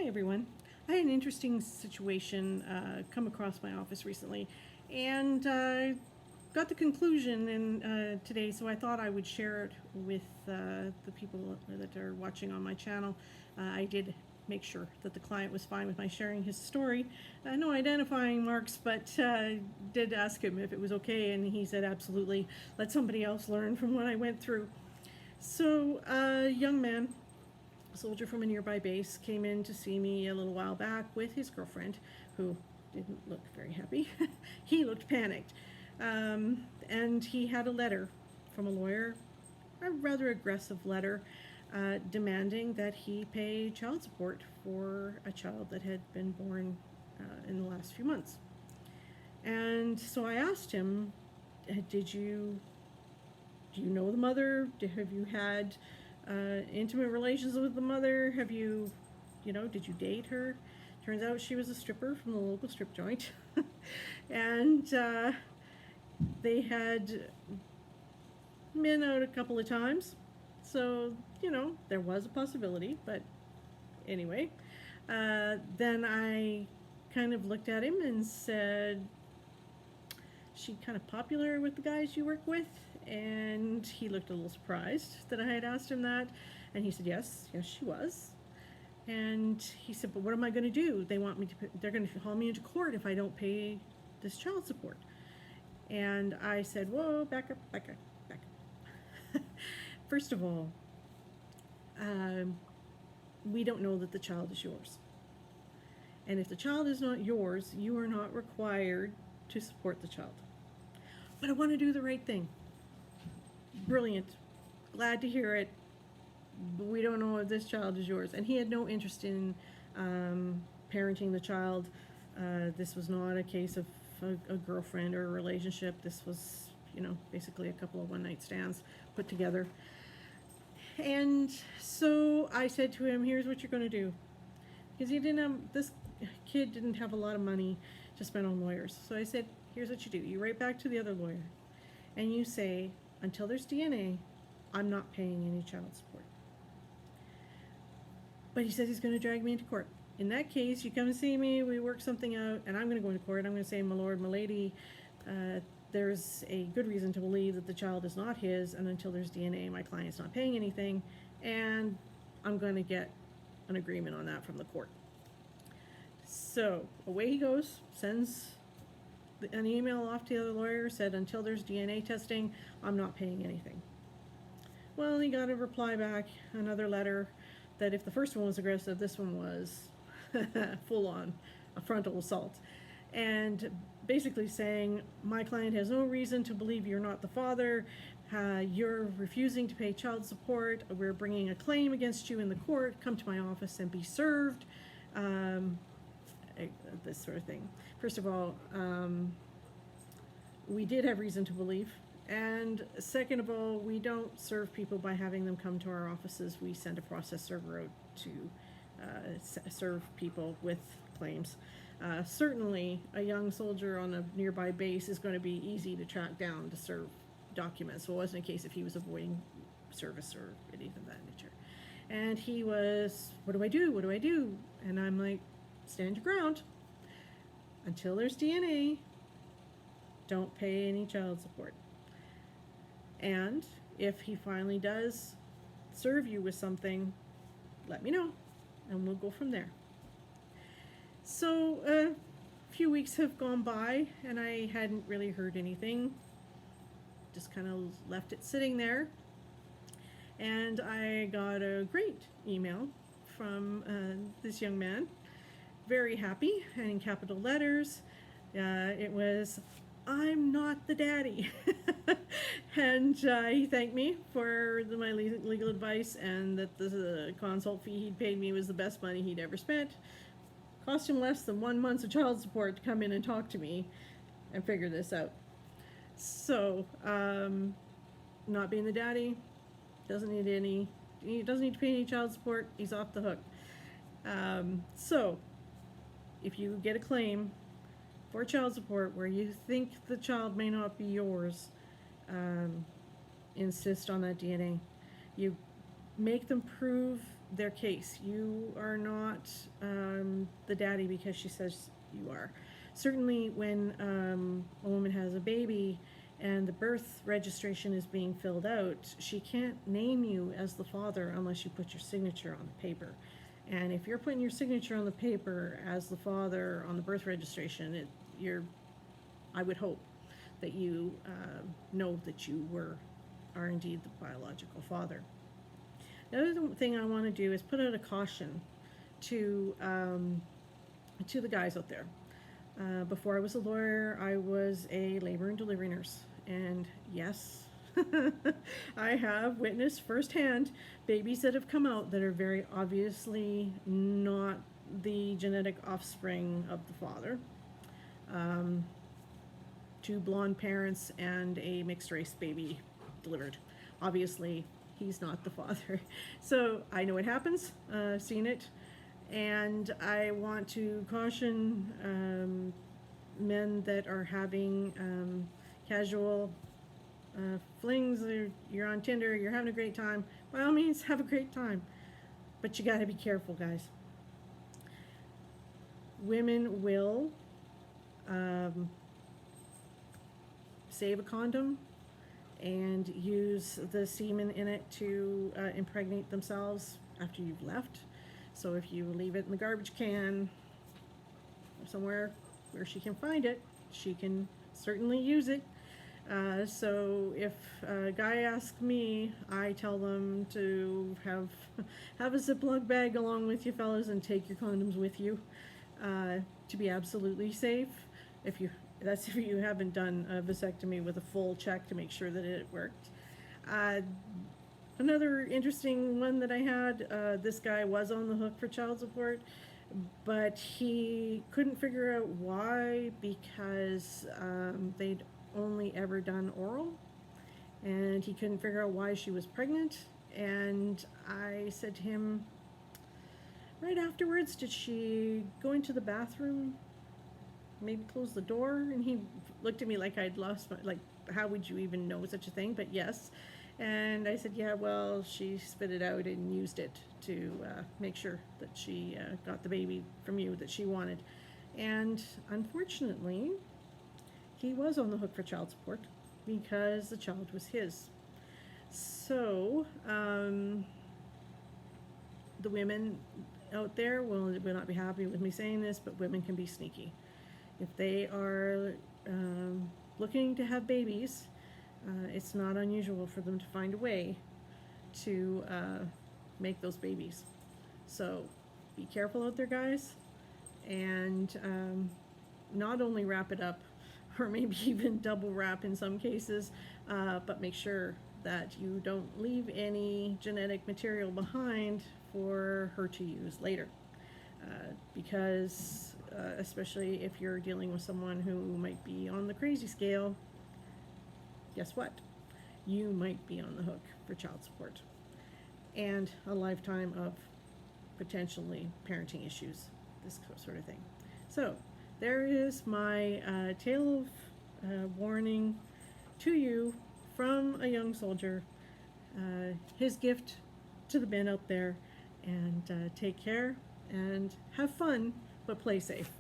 Hi everyone. I had an interesting situation come across my office recently, and got the conclusion today. So I thought I would share it with the people that are watching on my channel. I did make sure that the client was fine with my sharing his story. No identifying marks, but did ask him if it was okay, and he said absolutely. Let somebody else learn from what I went through. So, a young man, a soldier from a nearby base, came in to see me a little while back with his girlfriend, who didn't look very happy. He looked panicked. And he had a letter from a lawyer, a rather aggressive letter, demanding that he pay child support for a child that had been born in the last few months. And so I asked him, do you know the mother? Have you had intimate relations with the mother? Have you, did you date her? Turns out she was a stripper from the local strip joint. And they had been out a couple of times. So, there was a possibility. But anyway, then I kind of looked at him and said, she kind of popular with the guys you work with? And he looked a little surprised that I had asked him that. And he said, yes, she was. And he said, but what am I going to do? They're going to haul me into court if I don't pay this child support. And I said, whoa, back up. First of all, we don't know that the child is yours. And if the child is not yours, you are not required to support the child. But I want to do the right thing. Brilliant. Glad to hear it. But we don't know if this child is yours. And he had no interest in parenting the child. This was not a case of a girlfriend or a relationship. This was, basically a couple of one-night stands put together. And so I said to him, here's what you're going to do. Because this kid didn't have a lot of money to spend on lawyers. So I said, here's what you do. You write back to the other lawyer and you say, until there's DNA, I'm not paying any child support. But he says he's going to drag me into court. In that case, you come and see me, we work something out, and I'm going to go into court. I'm going to say, my lord, my lady, there's a good reason to believe that the child is not his, and until there's DNA, my client's not paying anything, and I'm going to get an agreement on that from the court. So away he goes, sends an email off to the other lawyer, said until there's DNA testing, I'm not paying anything. Well, he got a reply back, another letter, that if the first one was aggressive, this one was full on a frontal assault. And basically saying, my client has no reason to believe you're not the father, you're refusing to pay child support, we're bringing a claim against you in the court, come to my office and be served. This sort of thing. First of all, we did have reason to believe, and second of all, we don't serve people by having them come to our offices. We send a process server out to serve people with claims. Certainly, a young soldier on a nearby base is going to be easy to track down to serve documents. So it wasn't a case if he was avoiding service or anything of that nature. And he was, what do I do? What do I do? And I'm like, stand your ground. Until there's DNA, don't pay any child support. And if he finally does serve you with something, let me know, and we'll go from there. So a few weeks have gone by, and I hadn't really heard anything. Just kind of left it sitting there. And I got a great email from this young man. Very happy, and in capital letters. It was, I'm not the daddy. And he thanked me for my legal advice, and that the consult fee he'd paid me was the best money he'd ever spent. Cost him less than 1 month of child support to come in and talk to me and figure this out. So, not being the daddy, he doesn't need to pay any child support, he's off the hook. So, if you get a claim for child support where you think the child may not be yours, insist on that DNA. You make them prove their case. You are not the daddy because she says you are. Certainly when a woman has a baby and the birth registration is being filled out, she can't name you as the father unless you put your signature on the paper. And if you're putting your signature on the paper as the father on the birth registration, I would hope that you know that you are indeed the biological father. The other thing I want to do is put out a caution to the guys out there. Before I was a lawyer, I was a labor and delivery nurse. And yes, I have witnessed firsthand babies that have come out that are very obviously not the genetic offspring of the father. Two blonde parents and a mixed race baby delivered. Obviously, he's not the father. So I know it happens, I've seen it. And I want to caution men that are having casual flings, or you're on Tinder, you're having a great time. By all means, have a great time. But you gotta be careful, guys. Women will save a condom and use the semen in it to impregnate themselves after you've left. So if you leave it in the garbage can or somewhere where she can find it, she can certainly use it. So if a guy asks me, I tell them to have a Ziploc bag along with you fellas and take your condoms with you to be absolutely safe. If you haven't done a vasectomy with a full check to make sure that it worked. Another interesting one that I had, this guy was on the hook for child support, but he couldn't figure out why, because they'd only ever done oral, and he couldn't figure out why she was pregnant. And I said to him right afterwards, did she go into the bathroom, maybe close the door? And he looked at me like I'd lost my, like, how would you even know such a thing? But yes. And I said, yeah, well, she spit it out and used it to make sure that she got the baby from you that she wanted. And unfortunately, he was on the hook for child support because the child was his. So the women out there will not be happy with me saying this, but women can be sneaky. If they are looking to have babies, it's not unusual for them to find a way to make those babies. So be careful out there, guys, and not only wrap it up, or maybe even double wrap in some cases, but make sure that you don't leave any genetic material behind for her to use later. Because especially if you're dealing with someone who might be on the crazy scale, guess what? You might be on the hook for child support and a lifetime of potentially parenting issues, this sort of thing. So there is my tale of warning to you from a young soldier, his gift to the men out there. And take care and have fun, but play safe.